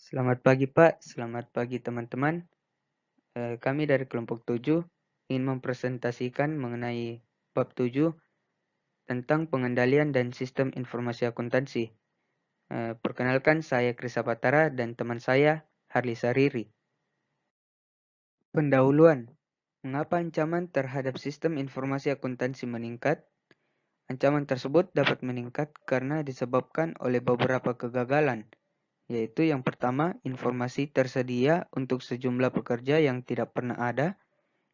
Selamat pagi Pak, selamat pagi teman-teman. Kami dari kelompok 7 ingin mempresentasikan mengenai bab 7 tentang pengendalian dan sistem informasi akuntansi. Perkenalkan, saya Krisa Batara dan teman saya Harli Sariri. Pendahuluan, mengapa ancaman terhadap sistem informasi akuntansi meningkat? Ancaman tersebut dapat meningkat karena disebabkan oleh beberapa kegagalan, yaitu yang pertama, informasi tersedia untuk sejumlah pekerja yang tidak pernah ada.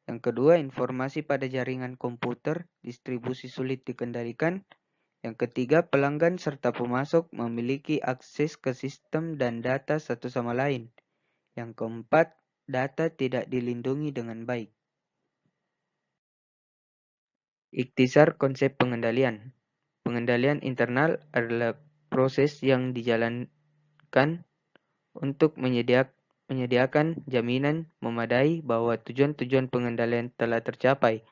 Yang kedua, informasi pada jaringan komputer distribusi sulit dikendalikan. Yang ketiga, pelanggan serta pemasok memiliki akses ke sistem dan data satu sama lain. Yang keempat, data tidak dilindungi dengan baik. Ikhtisar konsep pengendalian. Pengendalian internal adalah proses yang dijalankan untuk menyediakan jaminan memadai bahwa tujuan-tujuan pengendalian telah tercapai.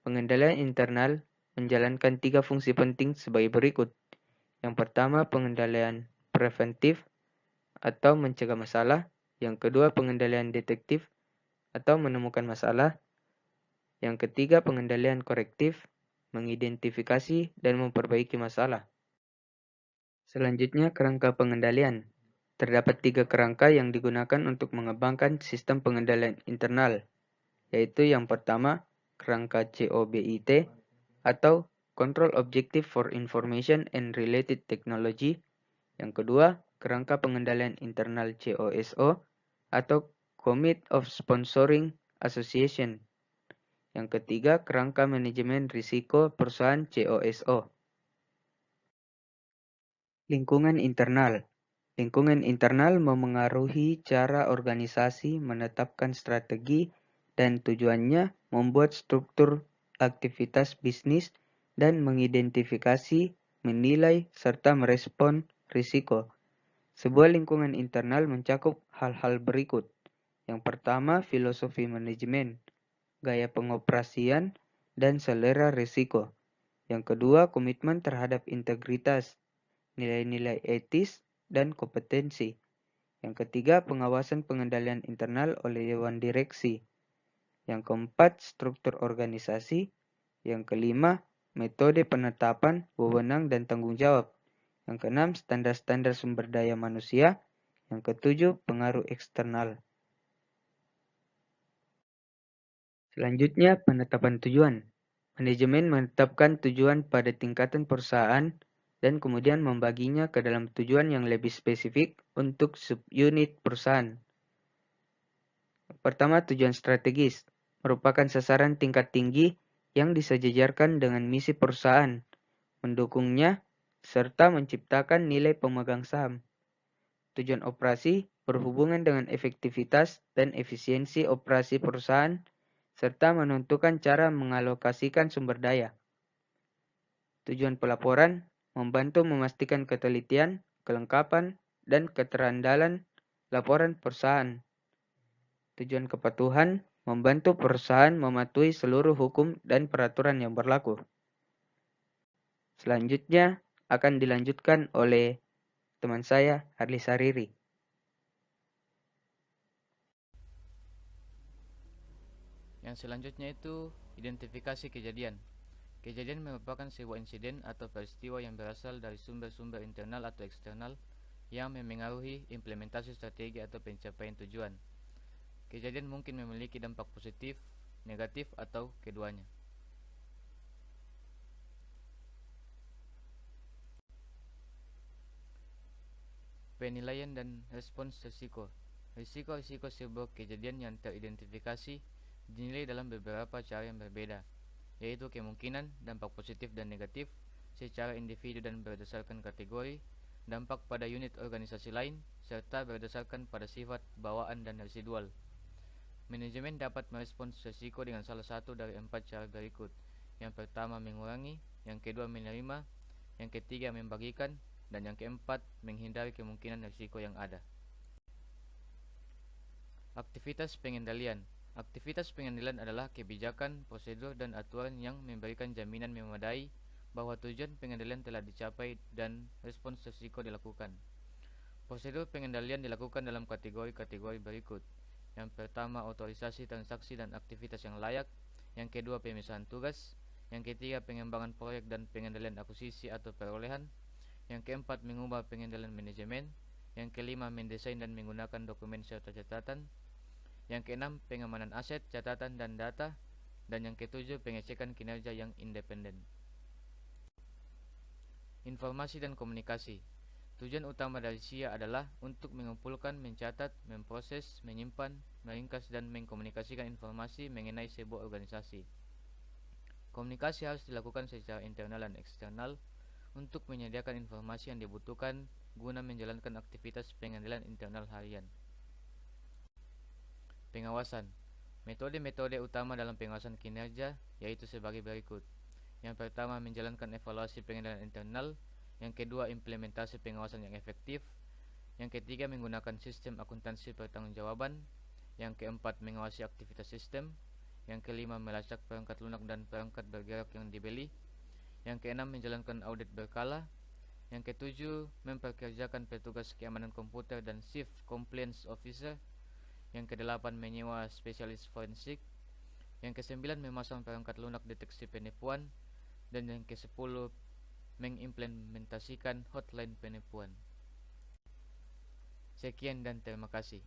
Pengendalian internal menjalankan 3 fungsi penting sebagai berikut. Yang pertama, pengendalian preventif atau mencegah masalah. Yang kedua, pengendalian detektif atau menemukan masalah. Yang ketiga, pengendalian korektif, mengidentifikasi dan memperbaiki masalah. Selanjutnya, kerangka pengendalian. Terdapat 3 kerangka yang digunakan untuk mengembangkan sistem pengendalian internal, yaitu yang pertama, kerangka COBIT atau Control Objective for Information and Related Technology. Yang kedua, kerangka pengendalian internal COSO atau Commit of Sponsoring Association. Yang ketiga, kerangka manajemen risiko perusahaan COSO. Lingkungan internal. Lingkungan internal memengaruhi cara organisasi menetapkan strategi dan tujuannya, membuat struktur aktivitas bisnis, dan mengidentifikasi, menilai, serta merespon risiko. Sebuah lingkungan internal mencakup hal-hal berikut. Yang pertama, filosofi manajemen, gaya pengoperasian, dan selera risiko. Yang kedua, komitmen terhadap integritas, nilai-nilai etis, dan kompetensi. Yang ketiga, pengawasan pengendalian internal oleh Dewan Direksi. Yang keempat, struktur organisasi. Yang kelima, metode penetapan, wewenang, dan tanggung jawab. Yang keenam, standar-standar sumber daya manusia. Yang ketujuh, pengaruh eksternal. Selanjutnya, penetapan tujuan. Manajemen menetapkan tujuan pada tingkatan perusahaan dan kemudian membaginya ke dalam tujuan yang lebih spesifik untuk subunit perusahaan. Pertama, tujuan strategis merupakan sasaran tingkat tinggi yang disejajarkan dengan misi perusahaan, mendukungnya, serta menciptakan nilai pemegang saham. Tujuan operasi berhubungan dengan efektivitas dan efisiensi operasi perusahaan, serta menentukan cara mengalokasikan sumber daya. Tujuan pelaporan membantu memastikan ketelitian, kelengkapan, dan keterandalan laporan perusahaan. Tujuan kepatuhan membantu perusahaan mematuhi seluruh hukum dan peraturan yang berlaku. Selanjutnya akan dilanjutkan oleh teman saya, Harli Sariri. Yang selanjutnya itu identifikasi kejadian. Kejadian merupakan sebuah insiden atau peristiwa yang berasal dari sumber-sumber internal atau eksternal yang memengaruhi implementasi strategi atau pencapaian tujuan. Kejadian mungkin memiliki dampak positif, negatif, atau keduanya. Penilaian dan respons risiko. Risiko-risiko sebuah kejadian yang teridentifikasi dinilai dalam beberapa cara yang berbeda, yaitu kemungkinan, dampak positif dan negatif, secara individu dan berdasarkan kategori, dampak pada unit organisasi lain, serta berdasarkan pada sifat, bawaan, dan residual. Manajemen dapat merespons risiko dengan salah satu dari 4 cara berikut. Yang pertama, mengurangi. Yang kedua, menerima. Yang ketiga, membagikan. Dan yang keempat, menghindari kemungkinan risiko yang ada. Aktivitas pengendalian. Aktivitas pengendalian adalah kebijakan, prosedur, dan aturan yang memberikan jaminan memadai bahwa tujuan pengendalian telah dicapai dan respons risiko dilakukan. Prosedur pengendalian dilakukan dalam kategori-kategori berikut. Yang pertama, otorisasi transaksi dan aktivitas yang layak. Yang kedua, pemisahan tugas. Yang ketiga, pengembangan proyek dan pengendalian akuisisi atau perolehan. Yang keempat, mengubah pengendalian manajemen. Yang kelima, mendesain dan menggunakan dokumen serta catatan. Yang keenam, pengamanan aset, catatan, dan data. Dan yang ketujuh, pengecekan kinerja yang independen. Informasi dan komunikasi. Tujuan utama dari SIA adalah untuk mengumpulkan, mencatat, memproses, menyimpan, meringkas, dan mengkomunikasikan informasi mengenai sebuah organisasi. Komunikasi harus dilakukan secara internal dan eksternal untuk menyediakan informasi yang dibutuhkan guna menjalankan aktivitas pengendalian internal harian. Pengawasan. Metode-metode utama dalam pengawasan kinerja yaitu sebagai berikut. Yang pertama, menjalankan evaluasi pengendalian internal. Yang kedua, implementasi pengawasan yang efektif. Yang ketiga, menggunakan sistem akuntansi pertanggungjawaban. Yang keempat, mengawasi aktivitas sistem. Yang kelima, melacak perangkat lunak dan perangkat bergerak yang dibeli. Yang keenam, menjalankan audit berkala. Yang ketujuh, memperkerjakan petugas keamanan komputer dan chief compliance officer. Yang kedelapan, menyewa spesialis forensik. Yang kesembilan, memasang perangkat lunak deteksi penipuan. Dan yang ke-10, mengimplementasikan hotline penipuan. Sekian dan terima kasih.